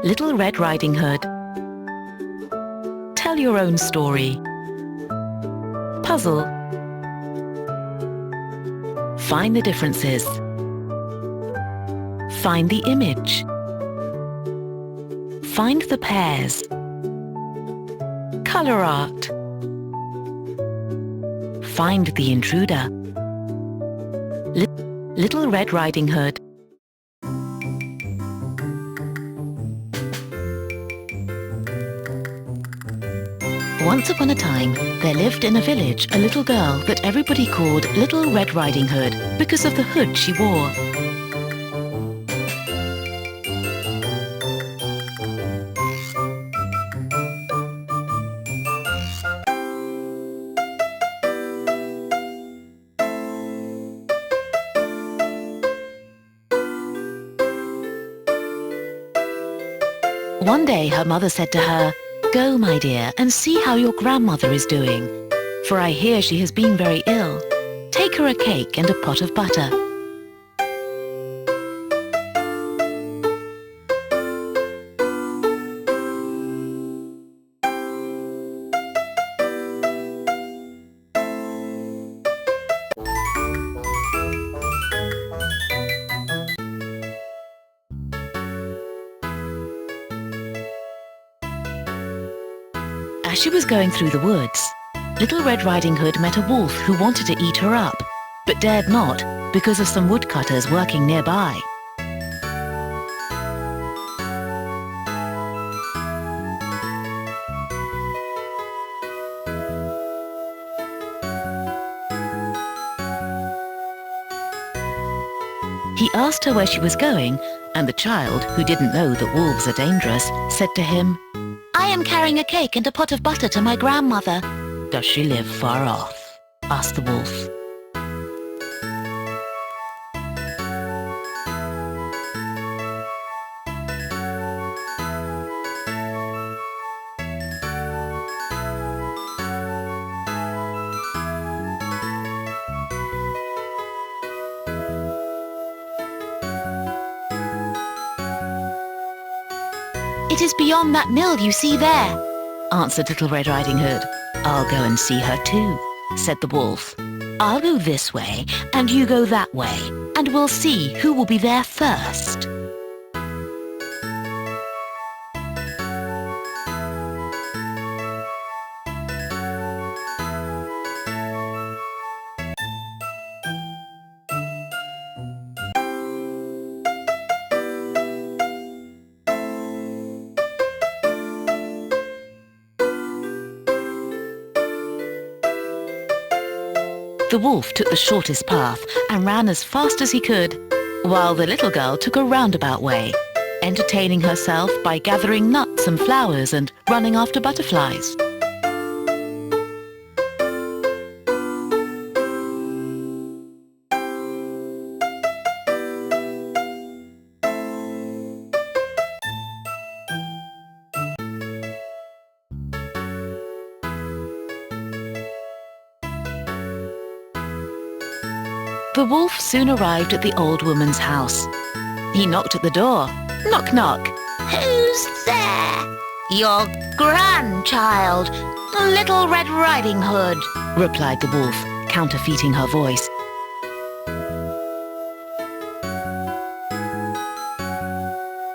Little Red Riding Hood. Tell your own story. Puzzle. Find the differences. Find the image. Find the pairs. Color art. Find the intruder. Little Red Riding Hood. Once upon a time, there lived in a village a little girl that everybody called Little Red Riding Hood because of the hood she wore. One day her mother said to her, "Go, my dear, and see how your grandmother is doing, for I hear she has been very ill. Take her a cake and a pot of butter." As she was going through the woods, Little Red Riding Hood met a wolf who wanted to eat her up, but dared not because of some woodcutters working nearby. He asked her where she was going, and the child, who didn't know that wolves are dangerous, said to him, "I am carrying a cake and a pot of butter to my grandmother." "Does she live far off?" asked the wolf. "It is beyond that mill you see there," answered Little Red Riding Hood. "I'll go and see her too," said the wolf. "I'll go this way and you go that way, and we'll see who will be there first." The wolf took the shortest path and ran as fast as he could, while the little girl took a roundabout way, entertaining herself by gathering nuts and flowers and running after butterflies. The wolf soon arrived at the old woman's house. He knocked at the door. Knock, knock. "Who's there?" "Your grandchild, Little Red Riding Hood," replied the wolf, counterfeiting her voice.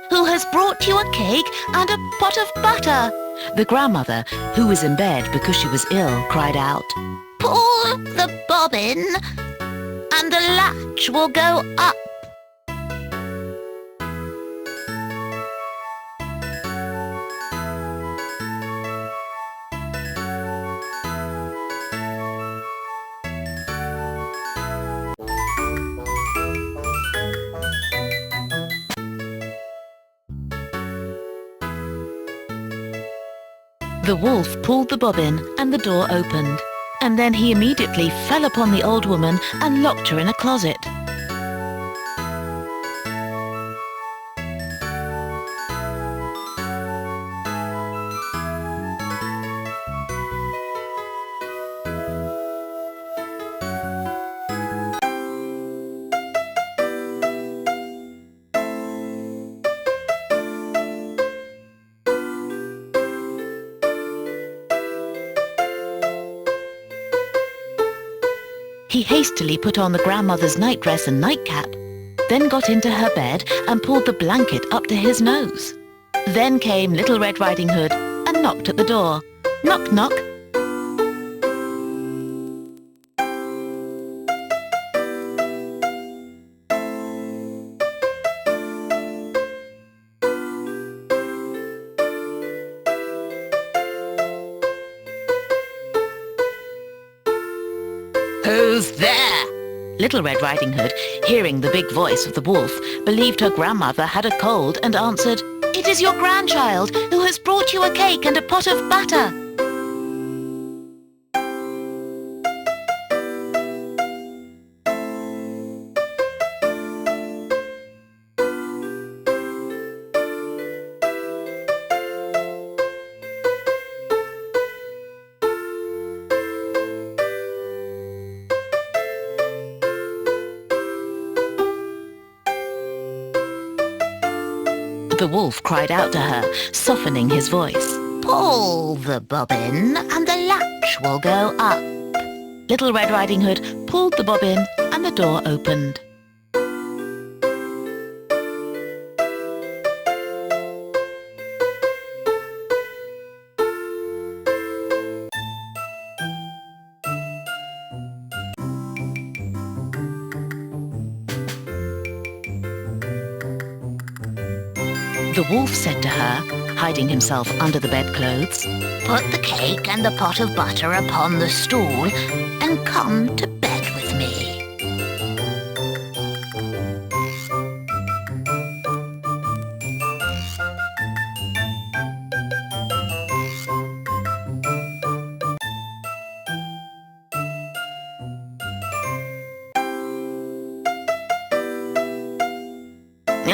"Who has brought you a cake and a pot of butter?" The grandmother, who was in bed because she was ill, cried out. "Pull the bobbin and the latch will go up." The wolf pulled the bobbin and the door opened, and then he immediately fell upon the old woman and locked her in a closet. He hastily put on the grandmother's nightdress and nightcap, then got into her bed and pulled the blanket up to his nose. Then came Little Red Riding Hood and knocked at the door. Knock, knock. Who's there? Little Red Riding Hood, hearing the big voice of the wolf, believed her grandmother had a cold and answered, "It is your grandchild who has brought you a cake and a pot of butter." The wolf cried out to her, softening his voice. "Pull the bobbin and the latch will go up." Little Red Riding Hood pulled the bobbin and the door opened. The wolf said to her, hiding himself under the bedclothes, "Put the cake and the pot of butter upon the stool and come to bed with me."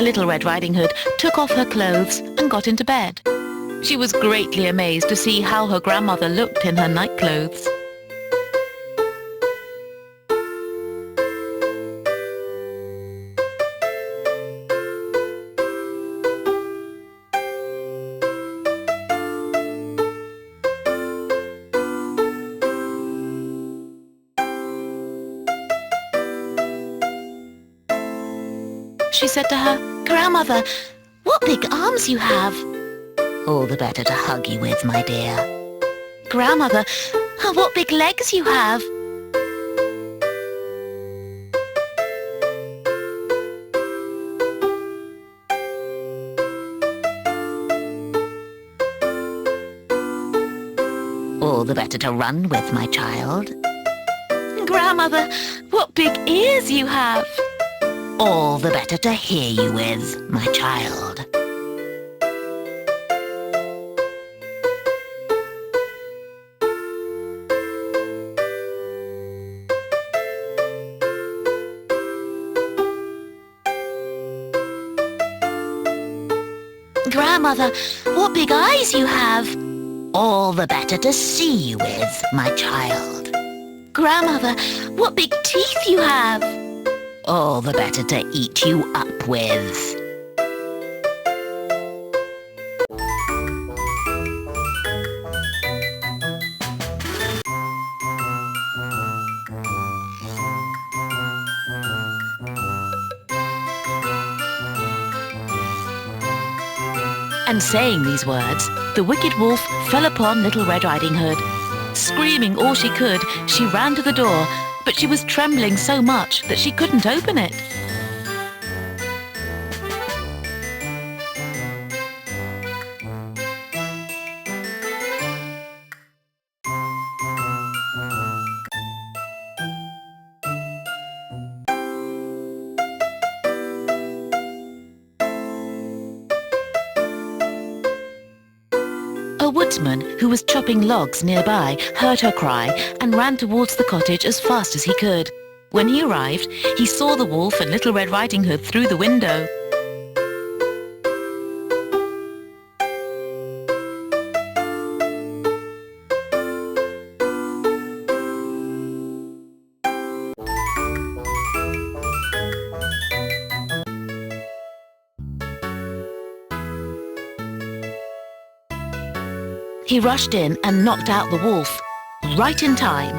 Little Red Riding Hood took off her clothes and got into bed. She was greatly amazed to see how her grandmother looked in her nightclothes. She said to her, "Grandmother, what big arms you have." "All the better to hug you with, my dear." "Grandmother, what big legs you have." "All the better to run with, my child." "Grandmother, what big ears you have." "All the better to hear you with, my child." "Grandmother, what big eyes you have." "All the better to see you with, my child." "Grandmother, what big teeth you have." "All the better to eat you up with." And saying these words, the wicked wolf fell upon Little Red Riding Hood. Screaming all she could, she ran to the door, but she was trembling so much that she couldn't open it. A woodsman who was chopping logs nearby heard her cry and ran towards the cottage as fast as he could. When he arrived, he saw the wolf and Little Red Riding Hood through the window. He rushed in and knocked out the wolf, right in time.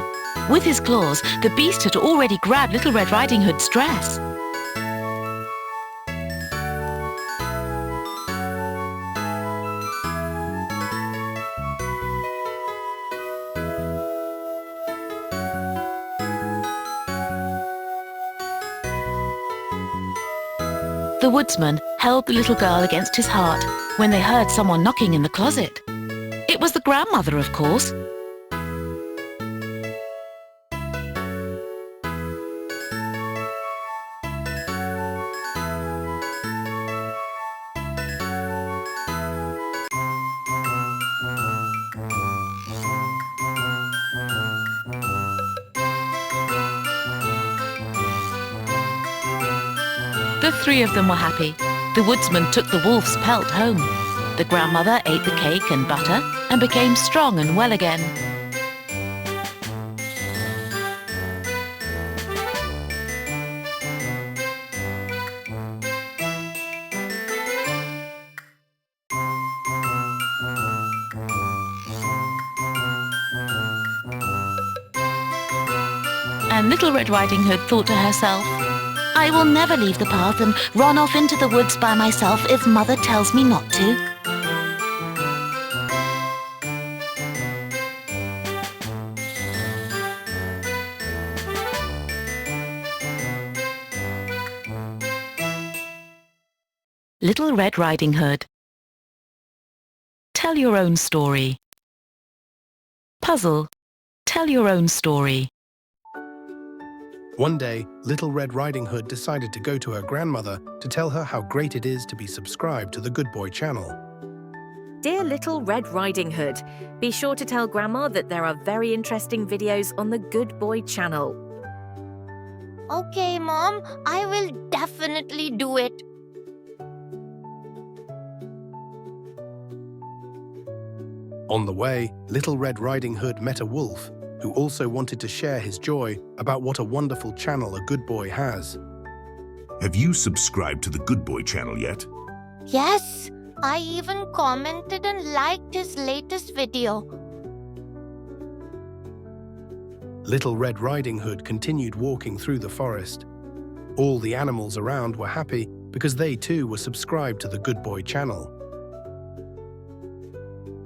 With his claws, the beast had already grabbed Little Red Riding Hood's dress. The woodsman held the little girl against his heart when they heard someone knocking in the closet. It was the grandmother, of course. The three of them were happy. The woodsman took the wolf's pelt home. The grandmother ate the cake and butter and became strong and well again. And Little Red Riding Hood thought to herself, I will never leave the path and run off into the woods by myself if Mother tells me not to. Little Red Riding Hood. Tell your own story. Puzzle. Tell your own story. One day, Little Red Riding Hood decided to go to her grandmother to tell her how great it is to be subscribed to the Good Boy channel. Dear Little Red Riding Hood, be sure to tell Grandma that there are very interesting videos on the Good Boy channel. Okay, Mom, I will definitely do it. On the way, Little Red Riding Hood met a wolf who also wanted to share his joy about what a wonderful channel a good boy has. Have you subscribed to the Good Boy channel yet? Yes, I even commented and liked his latest video. Little Red Riding Hood continued walking through the forest. All the animals around were happy because they too were subscribed to the Good Boy channel.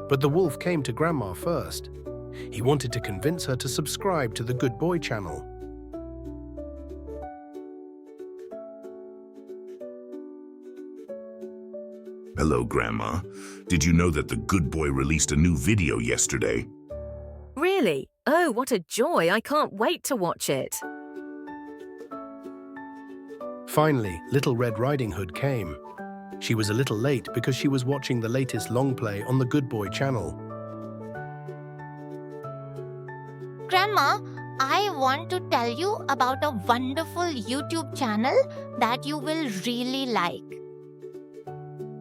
But the wolf came to Grandma first. He wanted to convince her to subscribe to the Good Boy channel. Hello, Grandma. Did you know that the Good Boy released a new video yesterday? Really? Oh, what a joy! I can't wait to watch it. Finally, Little Red Riding Hood came. She was a little late because she was watching the latest Longplay on the Good Boy channel. Grandma, I want to tell you about a wonderful YouTube channel that you will really like.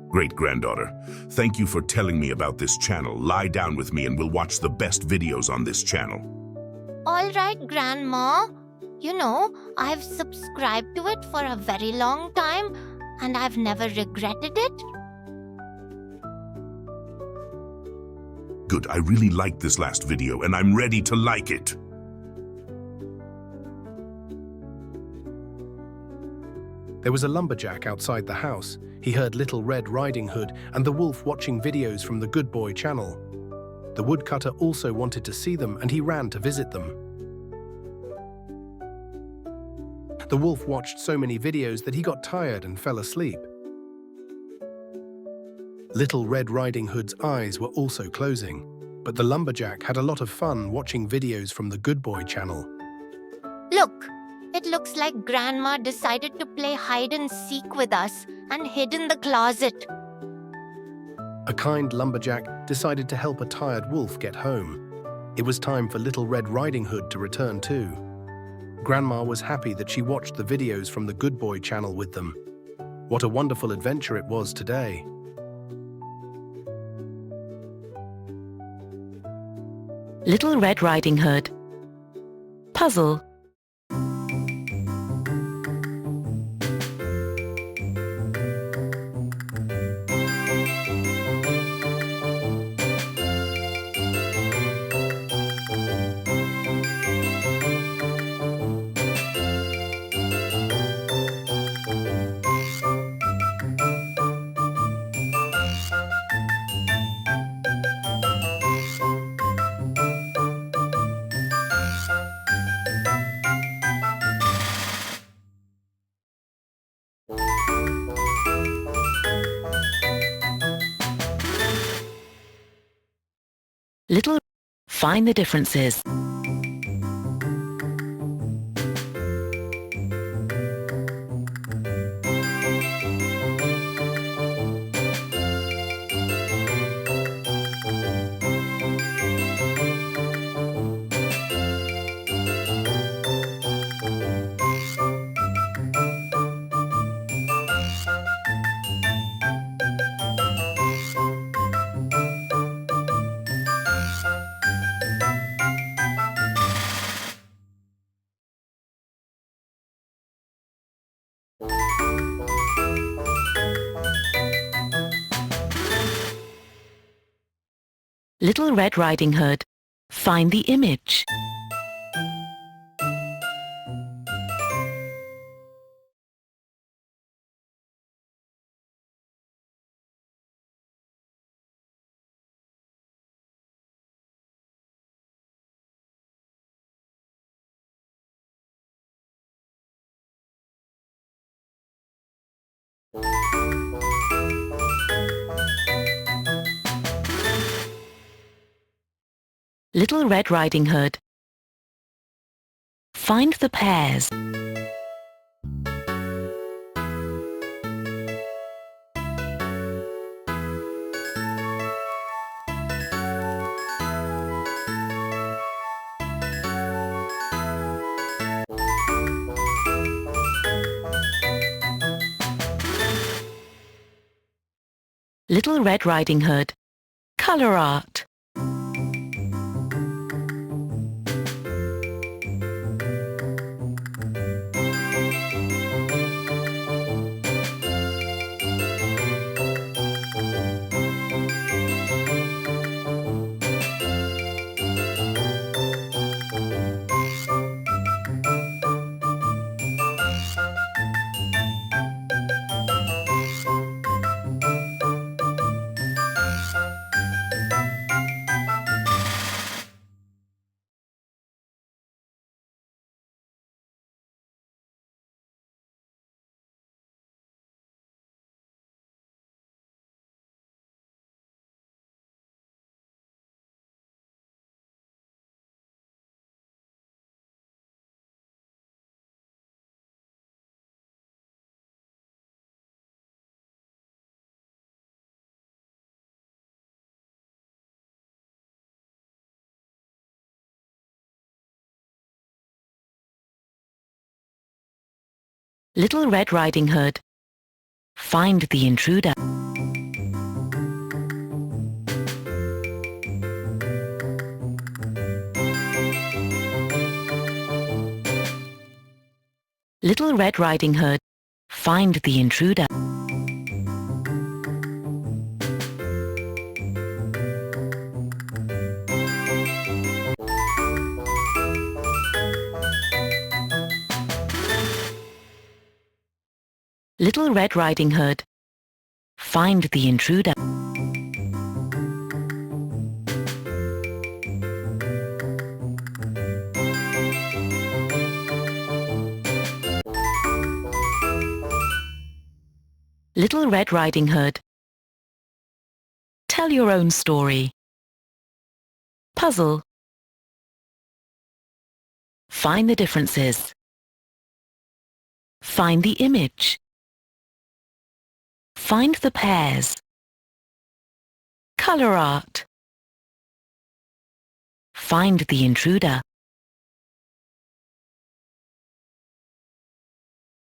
Great granddaughter. Thank you for telling me about this channel. Lie down with me and we'll watch the best videos on this channel. All right, Grandma. You know, I've subscribed to it for a very long time and I've never regretted it. Good, I really liked this last video and I'm ready to like it. There was a lumberjack outside the house. He heard Little Red Riding Hood and the wolf watching videos from the Good Boy channel. The woodcutter also wanted to see them and he ran to visit them. The wolf watched so many videos that he got tired and fell asleep. Little Red Riding Hood's eyes were also closing, but the lumberjack had a lot of fun watching videos from the Good Boy channel. Look, it looks like Grandma decided to play hide and seek with us and hid in the closet. A kind lumberjack decided to help a tired wolf get home. It was time for Little Red Riding Hood to return too. Grandma was happy that she watched the videos from the Good Boy channel with them. What a wonderful adventure it was today. Little Red Riding Hood. Puzzle. Little. Find the differences. Little Red Riding Hood. Find the image. Little Red Riding Hood. Find the pairs. Little Red Riding Hood. Color art. Little Red Riding Hood. Find the intruder. Little Red Riding Hood. Find the intruder. Little Red Riding Hood. Find the intruder. Little Red Riding Hood. Tell your own story. Puzzle. Find the differences. Find the image. Find the pairs. Color art. Find the intruder.